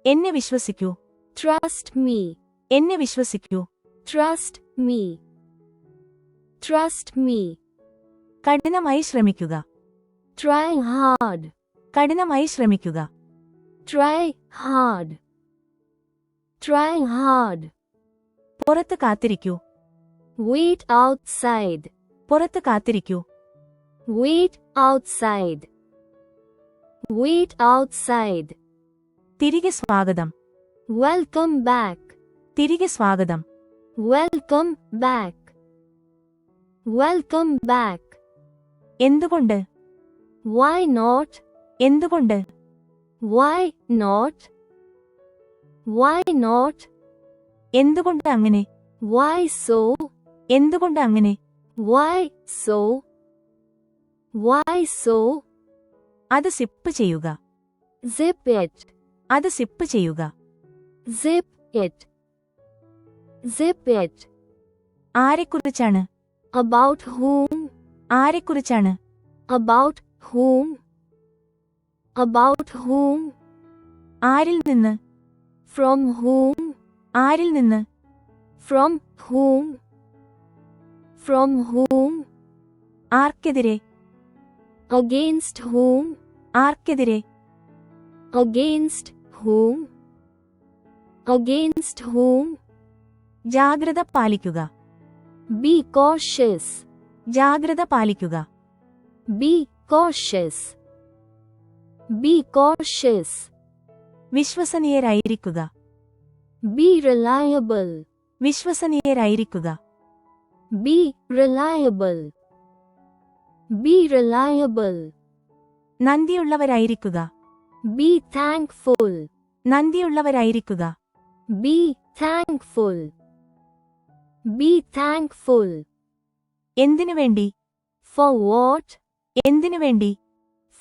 എന്നെ വിശ്വസിക്കൂ. Trust me. എന്നെ വിശ്വസിക്കൂ. Trust me. Trust me. കഠിനമായി ശ്രമിക്കുക. Try hard. കഠിനമായി ശ്രമിക്കുക. Try hard. Try hard. പുറത്ത് കാത്തിരിക്കൂ. Wait outside. പുറത്ത് കാത്തിരിക്കൂ. Wait outside. Wait outside. തിരികെ സ്വാഗതം. Welcome back. തിരികെ സ്വാഗതം. Welcome back. Welcome back. എന്തുകൊണ്ട്? Why not? എന്തുകൊണ്ട്? Why not? Why not? എന്തുകൊണ്ട് അങ്ങനെ? Why so? എന്തുകൊണ്ട് അങ്ങനെ? Why so? Why so? അത് സിപ്പ് ചെയ്യുക. Zip it. അത് സിപ്പ് ചെയ്യുക. Zip it. Zip it. ആരെക്കുറിച്ചാണ്? About whom? ആരെക്കുറിച്ചാണ്? About whom? About whom? ആരിൽ നിന്ന്? From whom? ആരിൽ നിന്ന്? From whom? From whom? ആർക്കെതിരെ? Against whom? ആർക്കെതിരെ? Against whom? Against whom? ജാഗ്രത പാലിക്കുക. Be cautious. ജാഗ്രത പാലിക്കുക. Be cautious. Be cautious. വിശ്വസനീയരായിരിക്കുക. Be reliable. വിശ്വസനീയരായിരിക്കുക. Be reliable. Be reliable. നന്ദിയുള്ളവരായിരിക്കുക. Be thankful. നന്ദിയുള്ളവരായിരിക്കുക. Be thankful. Be thankful. എന്തിനു വേണ്ടി? For what? എന്തിനു വേണ്ടി?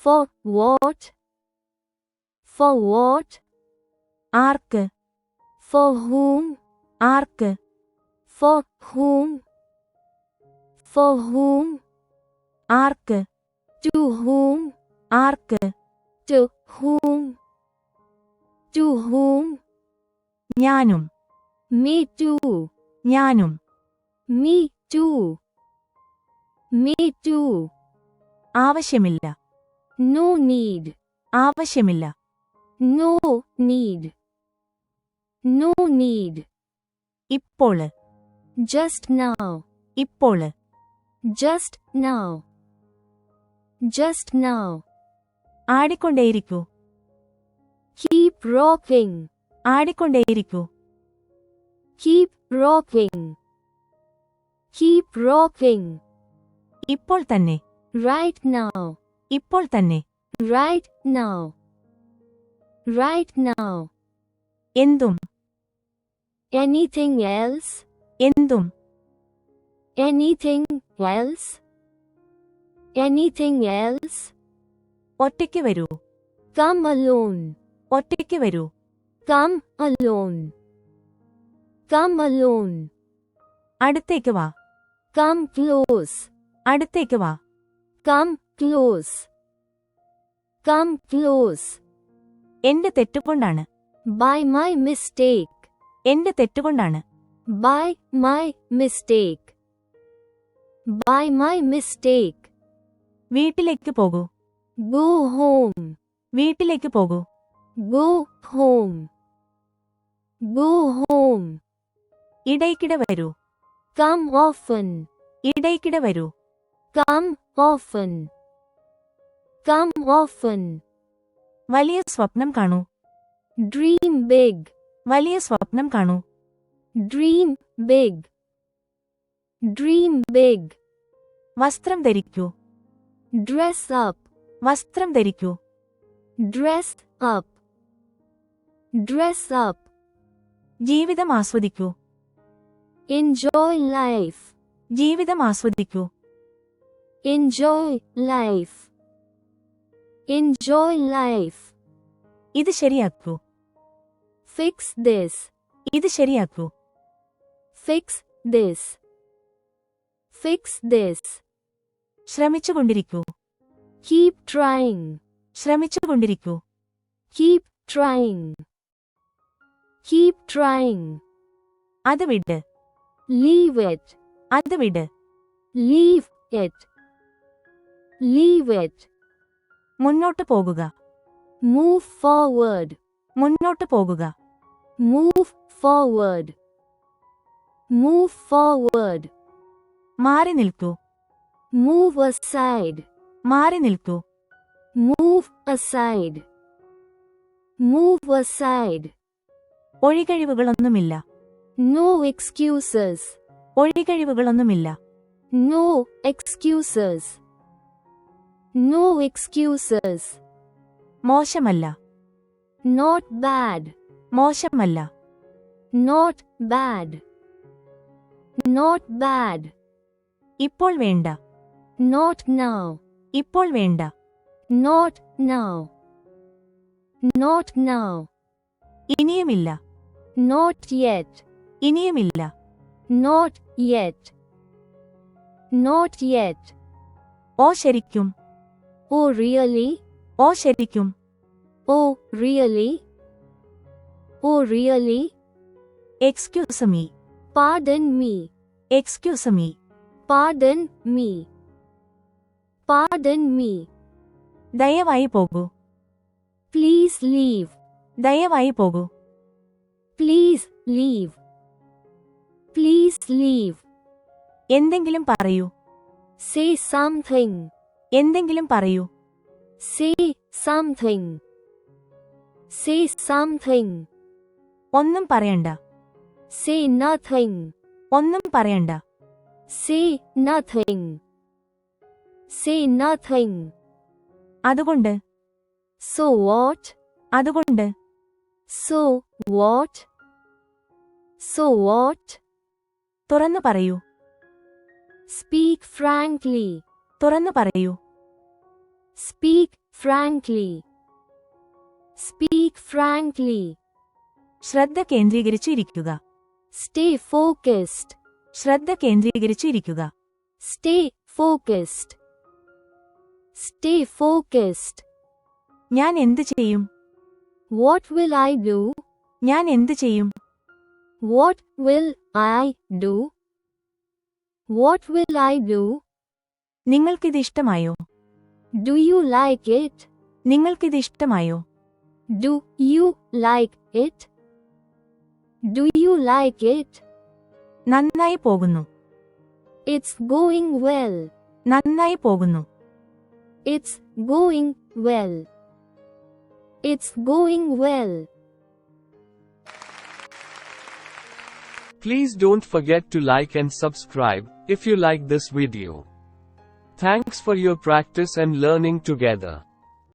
For what? For what? Arc? For whom? Arc? For whom? For whom? Arc? To whom? Arc? To whom? To whom? ഞാനും. Me too. ഞാനും. Me too. Me too. ആവശ്യമില്ല. No need. ആവശ്യമില്ല. No need. No need. ഇപ്പോൾ. Just now. ഇപ്പോൾ. Just now. Just now. ആടിക്കൊണ്ടേയിരിക്കൂ. Keep rocking. ആടിക്കൊണ്ടേയിരിക്കൂ. Keep rocking. Keep rocking. ഇപ്പോൾ തന്നെ. Right now. ഇപ്പോൾ തന്നെ. Right now. Right now. എന്തും. Anything else? എന്തും. Anything else? Anything else? ഒറ്റയ്ക്ക് വരൂ. Come alone. ഒറ്റയ്ക്ക് വരൂ. Come alone. Come alone. അടുത്തേക്ക് വാ. Come close. അടുത്തേക്ക് വാ. Come close. Come close. എന്റെ തെറ്റുകൊണ്ടാണ്. By my mistake. എന്റെ തെറ്റുകൊണ്ടാണ്. By my mistake. By my mistake. വീട്ടിലേക്ക് പോകൂ. Go home. വീട്ടിലേക്ക് പോകൂ. Go home. Go home. ഇടയ്ക്കിടെ വരൂ. Come often. ഇടയ്ക്കിടെ വരൂ. Come often. Come often. വലിയ സ്വപ്നം കാണൂ. Dream big. വലിയ സ്വപ്നം കാണൂ. Dream big. Dream big. വസ്ത്രം ധരിക്കൂ. Dress up. വസ്ത്രം ധരിക്കൂ. Dress up. Dress up. ജീവിതം ആസ്വദിക്കൂ. Enjoy life. ജീവിതം ആസ്വദിക്കൂ. Enjoy life. Enjoy life. ഇത് ശരിയാക്കൂ. Fix this. ഇത് ശരിയാക്കൂ. Fix this. Fix this. ശ്രമിച്ചുകൊണ്ടിരിക്കൂ. Keep trying. ശ്രമിച്ചുകൊണ്ടിരിക്കൂ. Keep trying. Keep trying. അത് വിട്. Leave it. അത് വിട്. Leave it. Leave it. മുന്നോട്ട് പോകുക. Move forward. മുന്നോട്ട് പോകുക. Move forward. Move forward. മാറി നിൽക്കൂ. Move aside. മാറി നിൽക്കൂ. Move aside. Move aside. ഒഴികഴിവുകളൊന്നുമില്ല. No excuses. ഒഴികഴിവുകളൊന്നുമില്ല. No excuses. No excuses. മോശമല്ല. Not bad. മോശമല്ല. Not bad. Not bad. ഇപ്പോൾ വേണ്ട. Not now. ഇപ്പോൾ വേണ്ട. Not now. Not now. ഇനിയുമില്ല. Not yet. ഇനിയുമില്ല. Not yet. Not yet. ഓ ശരിക്കും. Oh really? ഓ ശരിക്കും. Oh really? Oh really? Excuse me. Pardon me. Excuse me. Pardon me. Pardon me. ദയവായി പോകൂ. Please leave. ദയവായി പോകൂ. Please leave. Please leave. എന്തെങ്കിലും പറയൂ. Say something. എന്തെങ്കിലും പറയൂ. Say something. Say something. ഒന്നും പറയണ്ട. Say nothing. ഒന്നും പറയണ്ട. Say nothing. Say nothing. അതുകൊണ്ട്. So what? അതുകൊണ്ട്. So what? So what? തുറന്നു പറയൂ. Speak frankly. തുറന്നു പറയൂ. Speak frankly. Speak frankly. ശ്രദ്ധ കേന്ദ്രീകരിച്ചു ഇരിക്കുക. Stay focused. ശ്രദ്ധ കേന്ദ്രീകരിച്ചു ഇരിക്കുക. Stay focused. Stay focused. ഞാൻ എന്തു ചെയ്യും? What will I do? ഞാൻ എന്തു ചെയ്യും? What will I do? What will I do? നിങ്ങൾക്കിത് ഇഷ്ടമായോ? Do you like it? നിങ്ങൾക്കിത് ഇഷ്ടമായോ? Do you like it? Do you like it? നന്നായി പോകുന്നു. It's going well. നന്നായി പോകുന്നു. It's going well. It's going well. Please don't forget to like and subscribe if you like this video. Thanks for your practice and learning together.